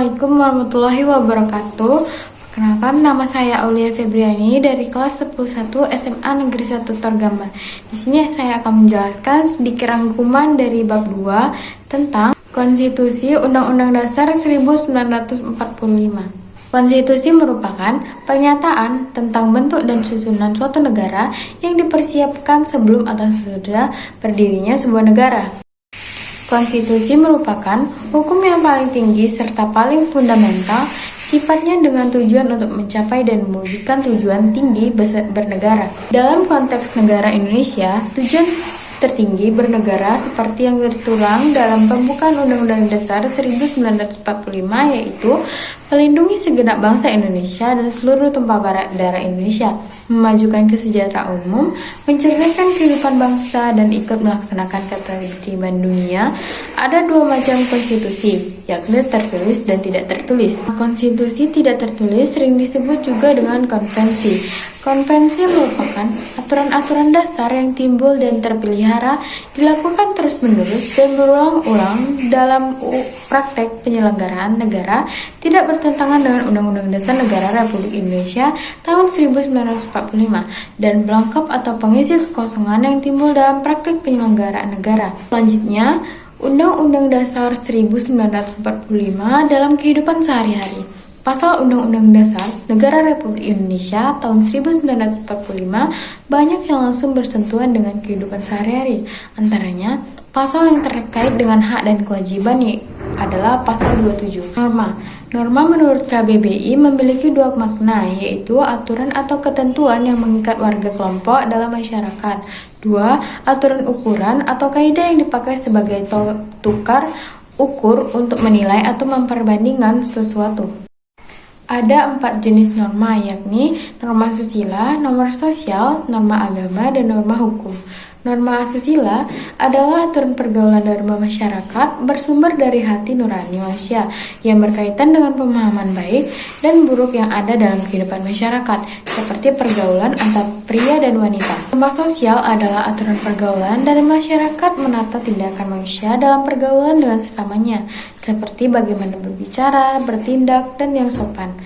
Assalamualaikum warahmatullahi wabarakatuh. Perkenalkan, nama saya Aulia Febriani dari kelas 11 SMA Negeri 1 Torgambar. Di sini saya akan menjelaskan sedikit rangkuman dari bab 2 tentang Konstitusi Undang-Undang Dasar 1945. Konstitusi merupakan pernyataan tentang bentuk dan susunan suatu negara yang dipersiapkan sebelum atau sesudah berdirinya sebuah negara. Konstitusi merupakan hukum yang paling tinggi serta paling fundamental, sifatnya dengan tujuan untuk mencapai dan mewujudkan tujuan tinggi bernegara. Dalam konteks negara Indonesia, tujuan tertinggi bernegara seperti yang tertuang dalam pembukaan Undang-Undang Dasar 1945 yaitu melindungi segenap bangsa Indonesia dan seluruh tumpah darah Indonesia, memajukan kesejahteraan umum, mencerdaskan kehidupan bangsa, dan ikut melaksanakan ketertiban dunia. Ada dua macam konstitusi, yakni tertulis dan tidak tertulis. Konstitusi tidak tertulis sering disebut juga dengan konvensi. Konvensi merupakan aturan-aturan dasar yang timbul dan terpelihara, dilakukan terus-menerus dan berulang-ulang dalam praktek penyelenggaraan negara, tidak bertentangan dengan Undang-Undang Dasar Negara Republik Indonesia tahun 1945 dan pelengkap atau pengisi kekosongan yang timbul dalam praktek penyelenggaraan negara. Selanjutnya, Undang-Undang Dasar 1945 dalam kehidupan sehari-hari. Pasal Undang-Undang Dasar Negara Republik Indonesia tahun 1945 banyak yang langsung bersentuhan dengan kehidupan sehari-hari. Antaranya, pasal yang terkait dengan hak dan kewajiban adalah pasal 27. Norma menurut KBBI memiliki dua makna, yaitu aturan atau ketentuan yang mengikat warga kelompok dalam masyarakat. 2. Aturan ukuran atau kaidah yang dipakai sebagai tukar ukur untuk menilai atau memperbandingkan sesuatu. Ada 4 jenis norma, yakni norma asusila, norma sosial, norma agama, dan norma hukum. Norma asusila adalah aturan pergaulan norma masyarakat bersumber dari hati nurani manusia yang berkaitan dengan pemahaman baik dan buruk yang ada dalam kehidupan masyarakat, seperti pergaulan antar pria dan wanita. Norma sosial adalah aturan pergaulan dari masyarakat menata tindakan manusia dalam pergaulan dengan sesamanya, seperti bagaimana berbicara, bertindak, dan yang sopan.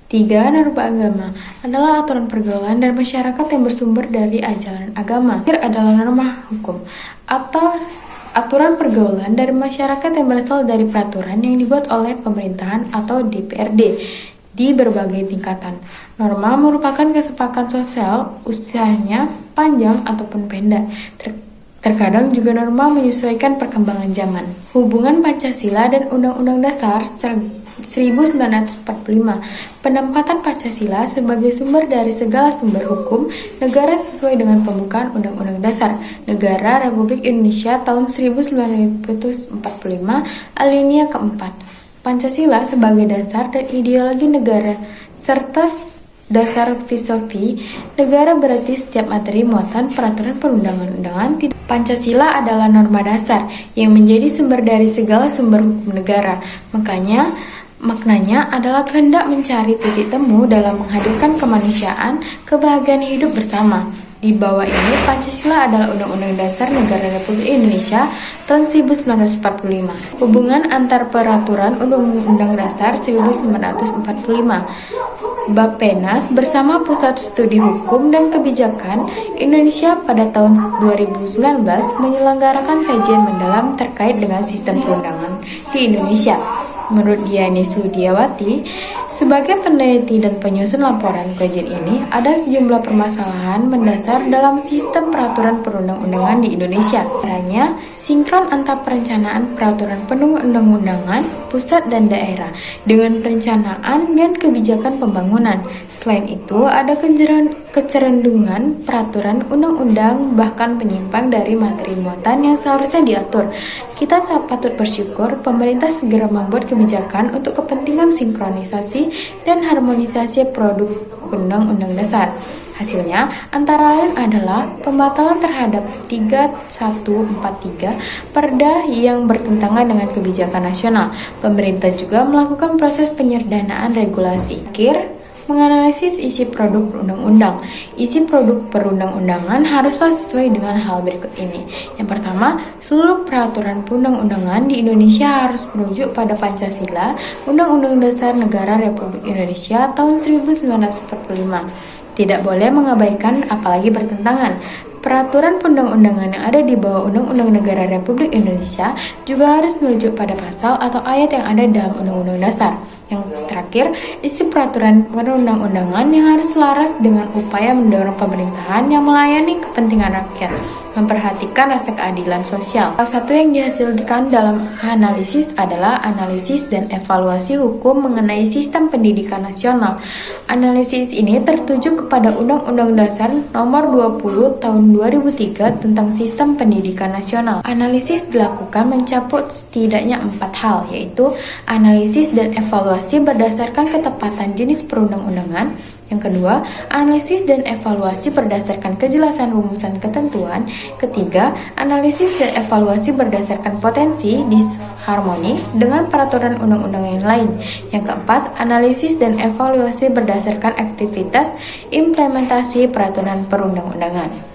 3. Norma agama adalah aturan pergaulan dari masyarakat yang bersumber dari ajaran agama. Terakhir adalah norma hukum atau aturan pergaulan dari masyarakat yang berasal dari peraturan yang dibuat oleh pemerintahan atau DPRD di berbagai tingkatan. Norma merupakan kesepakatan sosial, usianya panjang ataupun pendek. Terkadang juga norma menyesuaikan perkembangan zaman. Hubungan Pancasila dan Undang-Undang Dasar 1945. Penempatan Pancasila sebagai sumber dari segala sumber hukum negara sesuai dengan pembukaan Undang-Undang Dasar Negara Republik Indonesia tahun 1945 alinea keempat. Pancasila sebagai dasar dan ideologi negara serta dasar filosofi negara berarti setiap materi muatan peraturan perundang-undangan. Pancasila adalah norma dasar yang menjadi sumber dari segala sumber hukum negara. Maknanya adalah kehendak mencari titik temu dalam menghadirkan kemanusiaan, kebahagiaan hidup bersama. Di bawah ini, Pancasila adalah Undang-Undang Dasar Negara Republik Indonesia tahun 1945. Hubungan antar peraturan Undang-Undang Dasar 1945. Bappenas bersama Pusat Studi Hukum dan Kebijakan Indonesia pada tahun 2019 menyelenggarakan kajian mendalam terkait dengan sistem perundangan di Indonesia. Menurut Diani Sudiawati, sebagai peneliti dan penyusun laporan kajian ini, ada sejumlah permasalahan mendasar dalam sistem peraturan perundang-undangan di Indonesia. Caranya, sinkron antar perencanaan peraturan perundang-undangan pusat dan daerah dengan perencanaan dan kebijakan pembangunan. Selain itu, ada kecerendungan peraturan undang-undang bahkan penyimpang dari materi muatan yang seharusnya diatur. Kita tak patut bersyukur pemerintah segera membuat kebijakan untuk kepentingan sinkronisasi dan harmonisasi produk Undang-Undang Dasar. Hasilnya antara lain adalah pembatalan terhadap 3143 Perda yang bertentangan dengan kebijakan nasional. Pemerintah juga melakukan proses penyederhanaan regulasi. Akhir, Menganalisis isi produk perundang-undang. Isi produk perundang-undangan haruslah sesuai dengan hal berikut ini. Yang pertama, seluruh peraturan perundang-undangan di Indonesia harus merujuk pada Pancasila, Undang-Undang Dasar Negara Republik Indonesia tahun 1945. Tidak boleh mengabaikan apalagi bertentangan. Peraturan perundang-undangan yang ada di bawah Undang-Undang Negara Republik Indonesia juga harus merujuk pada pasal atau ayat yang ada dalam Undang-Undang Dasar. Yang terakhir, isi peraturan perundang-undangan yang harus selaras dengan upaya mendorong pemerintahan yang melayani kepentingan rakyat, memperhatikan rasa keadilan sosial. Salah satu yang dihasilkan dalam analisis adalah analisis dan evaluasi hukum mengenai sistem pendidikan nasional. Analisis ini tertuju kepada Undang-Undang Dasar Nomor 20 Tahun 2003 tentang Sistem Pendidikan Nasional. Analisis dilakukan mencakup setidaknya 4 hal, yaitu analisis dan evaluasi berdasarkan ketepatan jenis perundang-undangan. Yang kedua, analisis dan evaluasi berdasarkan kejelasan rumusan ketentuan. Ketiga, analisis dan evaluasi berdasarkan potensi disharmoni dengan peraturan undang-undang yang lain. Yang keempat, analisis dan evaluasi berdasarkan aktivitas implementasi peraturan perundang-undangan.